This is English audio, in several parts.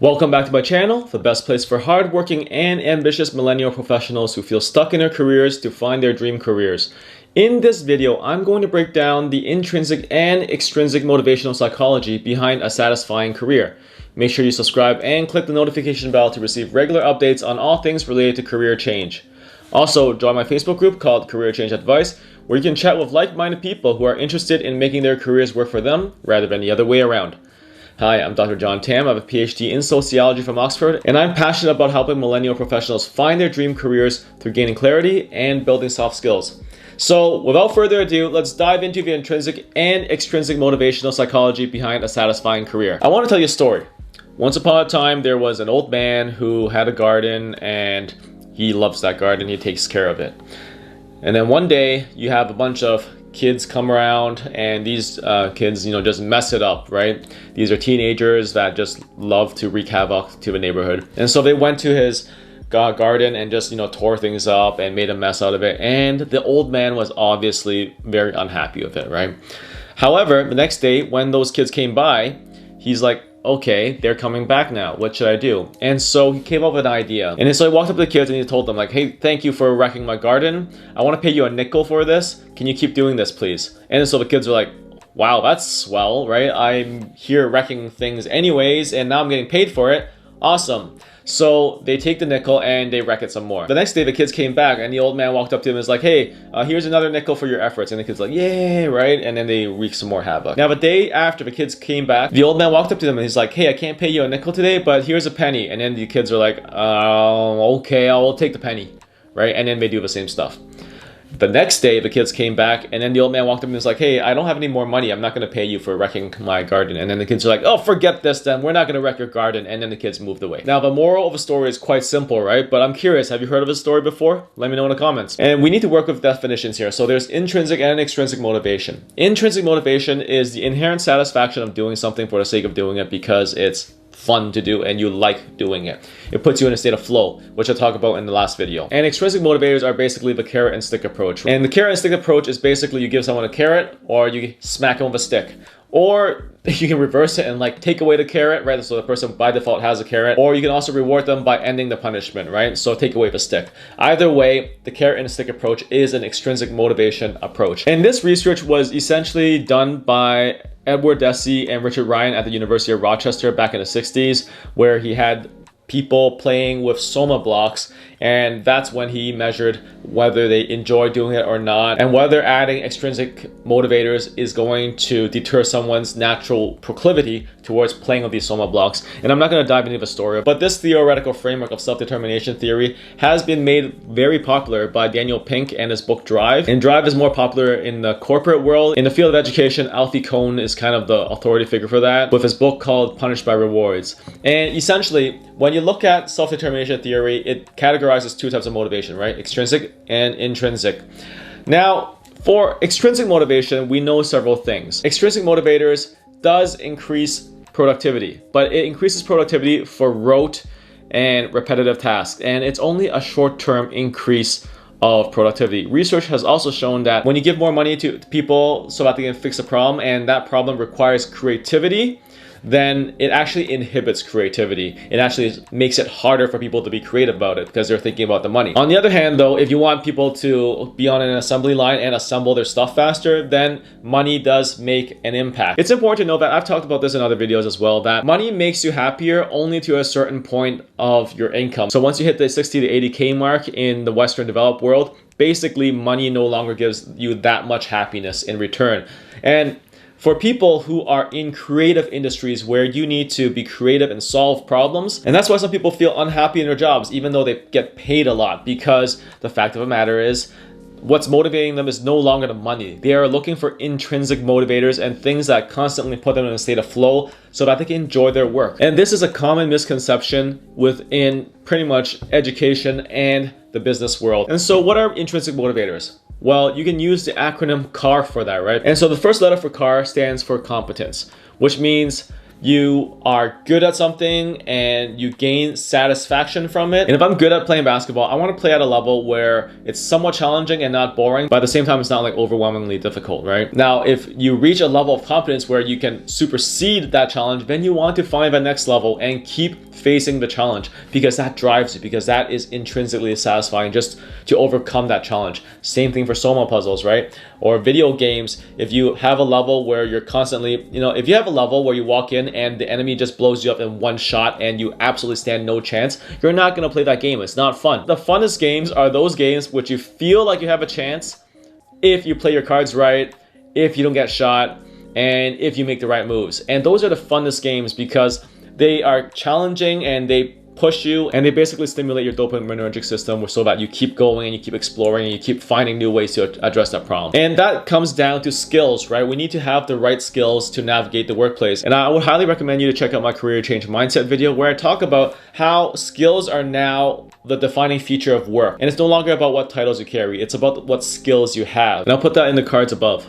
Welcome back to my channel, the best place for hardworking and ambitious millennial professionals who feel stuck in their careers to find their dream careers. In this video, I'm going to break down the intrinsic and extrinsic motivational psychology behind a satisfying career. Make sure you subscribe and click the notification bell to receive regular updates on all things related to career change. Also, join my Facebook group called Career Change Advice, where you can chat with like-minded people who are interested in making their careers work for them rather than the other way around. Hi, I'm Dr. John Tam. I have a PhD in sociology from Oxford, and I'm passionate about helping millennial professionals find their dream careers through gaining clarity and building soft skills. So, without further ado, let's dive into the intrinsic and extrinsic motivational psychology behind a satisfying career. I want to tell you a story. Once upon a time, there was an old man who had a garden, and he loves that garden. He takes care of it. And then one day, you have a bunch of kids come around, and these kids, just mess it up, right? These are teenagers that just love to wreak havoc to the neighborhood. And so they went to his garden and just, tore things up and made a mess out of it. And the old man was obviously very unhappy with it, right? However, the next day when those kids came by, he's like, okay, they're coming back now. What should I do? And so he came up with an idea. And so he walked up to the kids and he told them like, hey, thank you for wrecking my garden. I want to pay you a nickel for this. Can you keep doing this, please? And so the kids were like, wow, that's swell, right? I'm here wrecking things anyways, and now I'm getting paid for it. Awesome. So they take the nickel and they wreck it some more. The next day the kids came back and the old man walked up to him and was like, hey, here's another nickel for your efforts. And the kids like, yay, right? And then they wreak some more havoc. Now the day after the kids came back, the old man walked up to them and he's like, hey, I can't pay you a nickel today, but here's a penny. And then the kids are like, okay, I'll take the penny, right? And then they do the same stuff. The next day, the kids came back, and then the old man walked up and was like, hey, I don't have any more money. I'm not going to pay you for wrecking my garden. And then the kids are like, oh, forget this then. We're not going to wreck your garden. And then the kids moved away. Now, the moral of the story is quite simple, right? But I'm curious, have you heard of this story before? Let me know in the comments. And we need to work with definitions here. So there's intrinsic and extrinsic motivation. Intrinsic motivation is the inherent satisfaction of doing something for the sake of doing it because it's fun to do and you like doing it. It puts you in a state of flow, which I'll talk about in the last video. And extrinsic motivators are basically the carrot and stick approach. And the carrot and stick approach is basically you give someone a carrot or you smack them with a stick. Or you can reverse it and like take away the carrot, right? So the person by default has a carrot. Or you can also reward them by ending the punishment, right? So take away the stick. Either way, the carrot and stick approach is an extrinsic motivation approach. And this research was essentially done by Edward Deci and Richard Ryan at the University of Rochester back in the 60s, where he had people playing with soma blocks, and that's when he measured whether they enjoy doing it or not, and whether adding extrinsic motivators is going to deter someone's natural proclivity towards playing with these soma blocks. And I'm not going to dive into the story, but this theoretical framework of self-determination theory has been made very popular by Daniel Pink and his book Drive. And Drive is more popular in the corporate world. In the field of education, Alfie Kohn is kind of the authority figure for that, with his book called Punished by Rewards. And essentially, when you look at self-determination theory, it categorizes two types of motivation, right? Extrinsic and intrinsic. Now, for extrinsic motivation, we know several things. Extrinsic motivators does increase productivity, but it increases productivity for rote and repetitive tasks, and it's only a short-term increase of productivity. Research has also shown that when you give more money to people so that they can fix a problem, and that problem requires creativity, then it actually inhibits creativity. It actually makes it harder for people to be creative about it because they're thinking about the money. On the other hand, though, if you want people to be on an assembly line and assemble their stuff faster, then money does make an impact. It's important to know that I've talked about this in other videos as well, that money makes you happier only to a certain point of your income. So once you hit the 60 to 80K mark in the Western developed world, basically money no longer gives you that much happiness in return. And for people who are in creative industries where you need to be creative and solve problems, and that's why some people feel unhappy in their jobs, even though they get paid a lot, because the fact of the matter is, what's motivating them is no longer the money. They are looking for intrinsic motivators and things that constantly put them in a state of flow so that they can enjoy their work. And this is a common misconception within pretty much education and the business world. And so what are intrinsic motivators? Well, you can use the acronym CAR for that, right? And so the first letter for CAR stands for competence, which means you are good at something and you gain satisfaction from it. And if I'm good at playing basketball, I want to play at a level where it's somewhat challenging and not boring, but at the same time, it's not like overwhelmingly difficult, right? Now, if you reach a level of competence where you can supersede that challenge, then you want to find the next level and keep facing the challenge, because that drives you, because that is intrinsically satisfying just to overcome that challenge. Same thing for Soma puzzles, right? Or video games, if you have a level where you're constantly, if you have a level where you walk in and the enemy just blows you up in one shot and you absolutely stand no chance, you're not going to play that game. It's not fun. The funnest games are those games which you feel like you have a chance if you play your cards right, if you don't get shot, and if you make the right moves. And those are the funnest games because they are challenging and they push you, and they basically stimulate your dopaminergic system so that you keep going and you keep exploring and you keep finding new ways to address that problem. And that comes down to skills, right? We need to have the right skills to navigate the workplace. And I would highly recommend you to check out my career change mindset video, where I talk about how skills are now the defining feature of work. And it's no longer about what titles you carry, it's about what skills you have. And I'll put that in the cards above.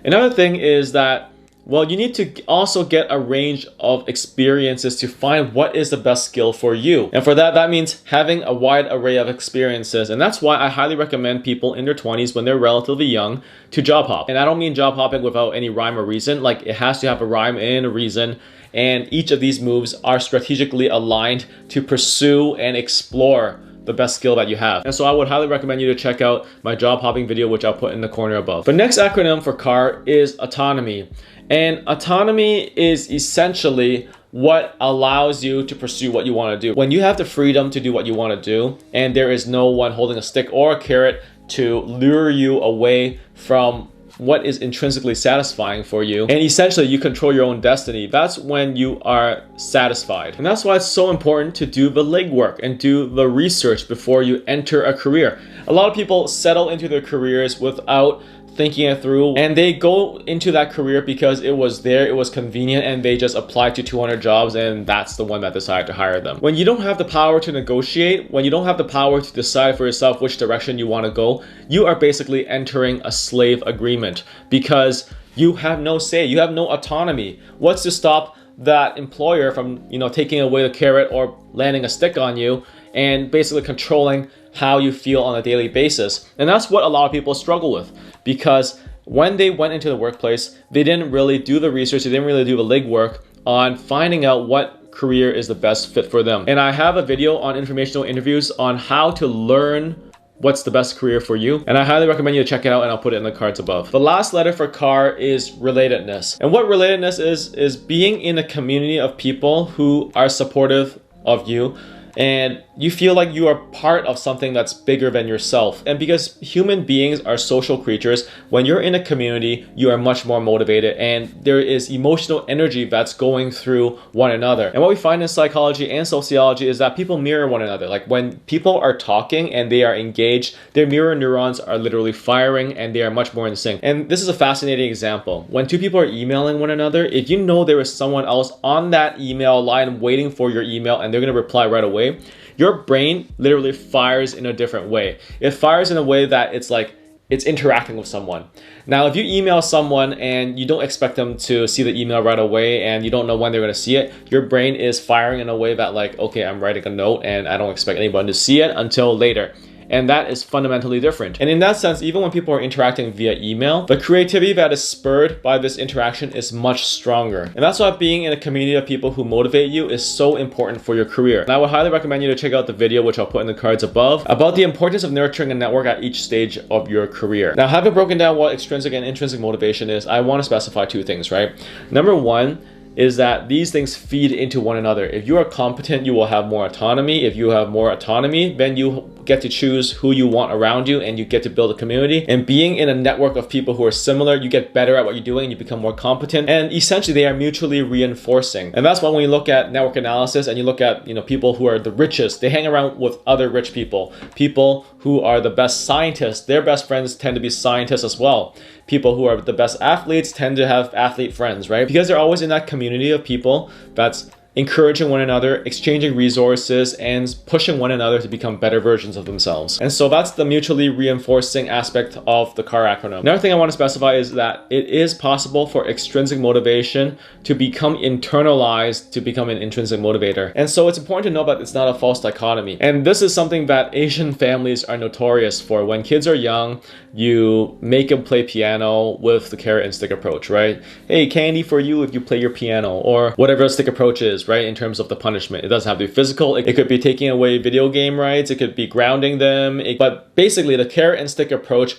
Another thing is that, well, you need to also get a range of experiences to find what is the best skill for you. And for that, that means having a wide array of experiences. And that's why I highly recommend people in their 20s, when they're relatively young, to job hop. And I don't mean job hopping without any rhyme or reason. Like, it has to have a rhyme and a reason. And each of these moves are strategically aligned to pursue and explore the best skill that you have. And so I would highly recommend you to check out my job hopping video, which I'll put in the corner above. The next acronym for CAR is autonomy. And autonomy is essentially what allows you to pursue what you want to do. When you have the freedom to do what you want to do, and there is no one holding a stick or a carrot to lure you away from what is intrinsically satisfying for you, and essentially you control your own destiny, that's when you are satisfied. And that's why it's so important to do the legwork and do the research before you enter a career. A lot of people settle into their careers without thinking it through, and they go into that career because it was there, it was convenient, and they just applied to 200 jobs, and that's the one that decided to hire them. When you don't have the power to negotiate, when you don't have the power to decide for yourself which direction you want to go, you are basically entering a slave agreement, because you have no say, you have no autonomy. What's to stop that employer from, taking away the carrot or landing a stick on you and basically controlling how you feel on a daily basis? And that's what a lot of people struggle with, because when they went into the workplace, they didn't really do the research, they didn't really do the legwork on finding out what career is the best fit for them. And I have a video on informational interviews on how to learn what's the best career for you, and I highly recommend you to check it out, and I'll put it in the cards above. The last letter for CAR is relatedness. And what relatedness is being in a community of people who are supportive of you, and you feel like you are part of something that's bigger than yourself. And because human beings are social creatures, when you're in a community, you are much more motivated, and there is emotional energy that's going through one another. And what we find in psychology and sociology is that people mirror one another. Like, when people are talking and they are engaged, their mirror neurons are literally firing, and they are much more in sync. And this is a fascinating example. When two people are emailing one another, if you know there is someone else on that email line waiting for your email and they're going to reply right away, your brain literally fires in a different way. It fires in a way that it's like it's interacting with someone. Now, if you email someone and you don't expect them to see the email right away and you don't know when they're going to see it, your brain is firing in a way that, like, okay, I'm writing a note and I don't expect anyone to see it until later. And that is fundamentally different. And in that sense, even when people are interacting via email, the creativity that is spurred by this interaction is much stronger. And that's why being in a community of people who motivate you is so important for your career. And I would highly recommend you to check out the video, which I'll put in the cards above, about the importance of nurturing a network at each stage of your career. Now, having broken down what extrinsic and intrinsic motivation is, I want to specify two things, right? Number one is that these things feed into one another. If you are competent, you will have more autonomy. If you have more autonomy, then you get to choose who you want around you, and you get to build a community. And being in a network of people who are similar, you get better at what you're doing, you become more competent, and essentially they are mutually reinforcing. And that's why when you look at network analysis and you look at people who are the richest, they hang around with other rich people. People who are the best scientists, their best friends tend to be scientists as well. People who are the best athletes tend to have athlete friends, right? Because they're always in that community of people that's encouraging one another, exchanging resources, and pushing one another to become better versions of themselves. And so that's the mutually reinforcing aspect of the CAR acronym. Another thing I want to specify is that it is possible for extrinsic motivation to become internalized to become an intrinsic motivator. And so it's important to know that it's not a false dichotomy. And this is something that Asian families are notorious for. When kids are young, you make them play piano with the carrot and stick approach, right? Hey, candy for you if you play your piano, or whatever the stick approach is, right? In terms of the punishment, it doesn't have to be physical. It could be taking away video game rights. It could be grounding them. But basically, the carrot and stick approach,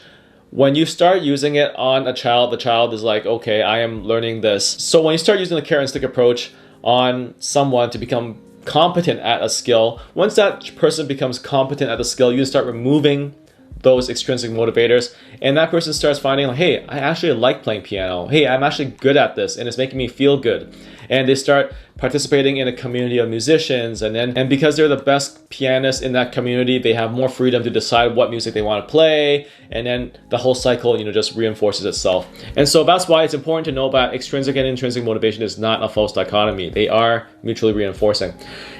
when you start using it on a child, the child is like, okay, I am learning this. So when you start using the carrot and stick approach on someone to become competent at a skill, once that person becomes competent at the skill, you start removing those extrinsic motivators, and that person starts finding like, hey, I actually like playing piano. Hey, I'm actually good at this, and it's making me feel good. And they start participating in a community of musicians, and because they're the best pianists in that community, they have more freedom to decide what music they want to play, and then the whole cycle, just reinforces itself. And so that's why it's important to know that extrinsic and intrinsic motivation is not a false dichotomy. They are mutually reinforcing.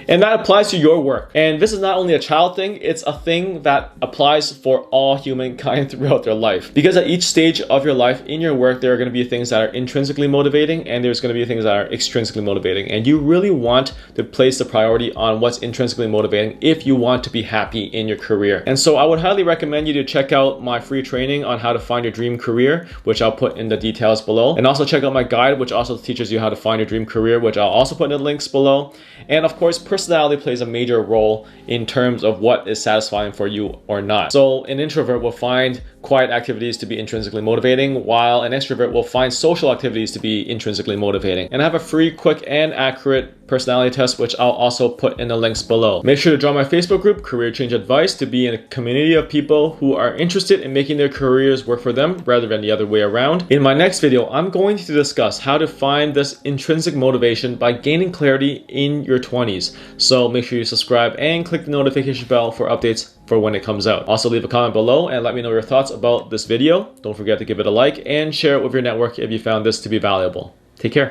And that applies to your work. And this is not only a child thing, it's a thing that applies for all humankind throughout their life. Because at each stage of your life, in your work, there are going to be things that are intrinsically motivating, and there's going to be things that are extrinsically motivating. And you really want to place the priority on what's intrinsically motivating if you want to be happy in your career. And so I would highly recommend you to check out my free training on how to find your dream career, which I'll put in the details below. And also check out my guide, which also teaches you how to find your dream career, which I'll also put in the links below. And of course, personality plays a major role in terms of what is satisfying for you or not. So an introvert will find quiet activities to be intrinsically motivating, while an extrovert will find social activities to be intrinsically motivating. And I have a free, quick, and accurate personality test, which I'll also put in the links below. Make sure to join my Facebook group, Career Change Advice, to be in a community of people who are interested in making their careers work for them rather than the other way around. In my next video, I'm going to discuss how to find this intrinsic motivation by gaining clarity in your 20s. So make sure you subscribe and click the notification bell for updates for when it comes out. Also leave a comment below and let me know your thoughts about this video. Don't forget to give it a like and share it with your network if you found this to be valuable. Take care.